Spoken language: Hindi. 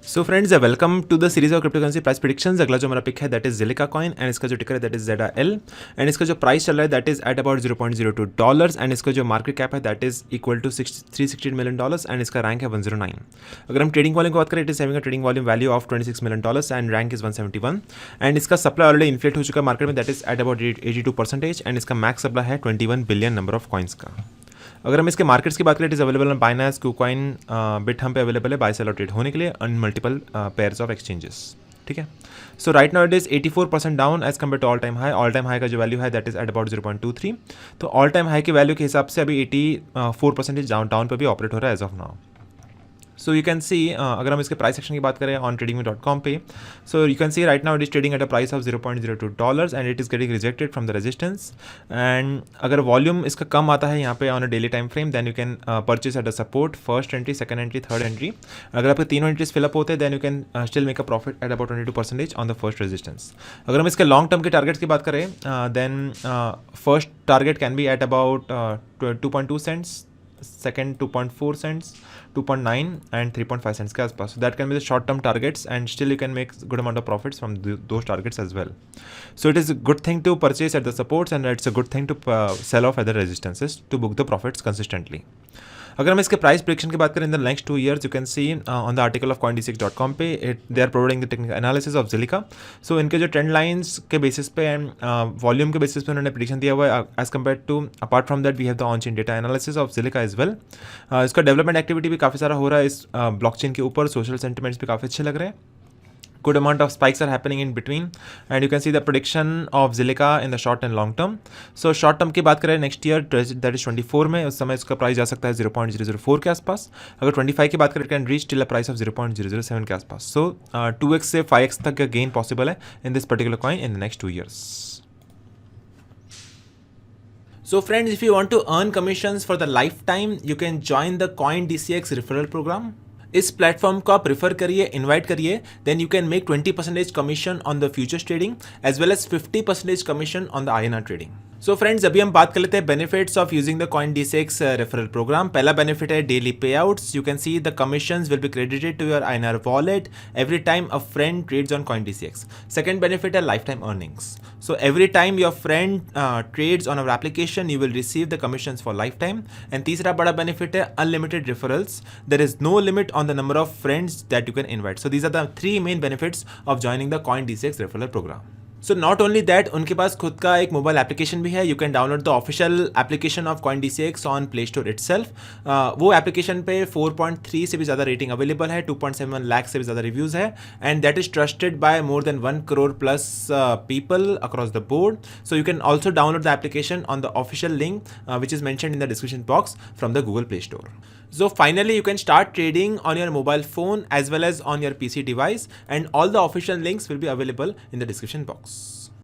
So friends welcome to the series of cryptocurrency price predictions. अगला जो मेरा पिक है that is Zilliqa coin and इसका जो टिकर है दैट इज ZRL एंड इसका जो प्राइस चल रहा है that is at about $0.02 and इसका जो मार्केट कैप है that is equal to $368 million and इसका रैंक है 109। अगर हम ट्रेडिंग वॉल्यूम की बात करें it is having a trading volume value of $26 million and rank is 171 and इसका सप्लाई ऑलरेडी इन्फ्लेट हो चुका है मार्केट में that is at about 82% and इसका मैक्स सप्लाई है 21 बिलियन नंबर ऑफ कॉइन्स का। अगर हम इसके मार्केट्स की बात करें it is available on Binance, KuCoin, Bithumb पे अवेलेबल है बाय सेल और ट्रेड होने के लिए on multiple pairs of exchanges. ठीक है, so right now it is 84% down as compare to all time high का जो वैल्यू है दैट इज एट अबाउट 0.23। तो ऑल टाइम हाई के वैल्यू के हिसाब से अभी 84% डाउन पे भी ऑपरेट हो रहा है as of now. So you can see अगर हम इसके प्राइस सेक्शन की बात करें ऑन tradingview.com पे, so you can see right now it is trading at a price of $0.02 and it is getting rejected from the resistance. And अगर वॉल्यूम इसका कम आता है यहाँ पे on a daily time frame then you can purchase at a support, first entry, second entry, third entry. अगर आपके तीनों एंट्रीज फिलअप होते हैं then you can still make a profit at about 22% on the first resistance. अगर हम इसके लॉन्ग टर्म के टारगेट्स की बात करें then first target can be at about 2.2 cents, second 2.4 cents, 2.9 and 3.5 cents के आसपास. So that can be the short term targets and still you can make good amount of profits from those targets as well. So it is a good thing to purchase at the supports and it's a good thing to sell off at the resistances to book the profits consistently. अगर हम इसके प्राइस प्रेडिक्शन की बात करें in the next 2 years you can see on the article of coindcx.com पे they are providing the technical analysis of Zilliqa. So इनके जो ट्रेंड लाइंस के बेसिस पे एंड वॉल्यूम के बेसिस पे उन्होंने प्रेडिक्शन दिया हुआ है as compare to apart from that we have the on chain data analysis of Zilliqa as well. इसका डेवलपमेंट एक्टिविटी भी काफ़ी सारा हो रहा है इस ब्लॉकचेन के ऊपर, सोशल सेंटिमेंट्स भी काफ़ी अच्छे लग रहे हैं। Good amount of spikes are happening in between and you can see the prediction of Zilliqa in the short and long term. So short term की बात करें next year that is 24 में उस समय इसका प्राइस जा सकता है 0.004 के आसपास। अगर 25 की बात करें can reach till a price of 0.007 के आसपास। So 2x से 5x तक का गेन पॉसिबल है in this particular coin in the next 2 years. So friends, if you want to earn commissions for the lifetime, you can join the CoinDCX referral program. इस प्लेटफॉर्म को आप प्रीफर करिए, इन्वाइट करिए, then you can make 20% commission on the futures trading as well as 50% commission on the INR trading. So friends अभी हम बात कर लेते हैं benefits of using the CoinDCX referral program. पहला बेनिफिट है daily payouts. You can see the commissions will be credited to your INR wallet every time a friend trades on CoinDCX। Second benefit है life time earnings. So every time your friend trades on our application, you will receive the commissions for lifetime. And तीसरा बड़ा benefit है unlimited referrals. There is no limit on the number of friends that you can invite. So these are the 3 main benefits of joining the CoinDCX referral program. So not only that, उनके पास खुद का एक मोबाइल एप्लीकेशन भी है। You can download the official application of CoinDCX on play store itself. वो एप्लीकेशन पे 4.3 से भी ज़्यादा रेटिंग अवेलेबल है, 2.7 लाख से भी ज़्यादा रिव्यूज़ है and that is trusted bye more than 1 crore plus people across the board. So you can also download the application on the official link which is mentioned in the description box from the Google Play Store. So finally you can start trading on your mobile phone as well as on your PC device and all the official links will be available in the description box.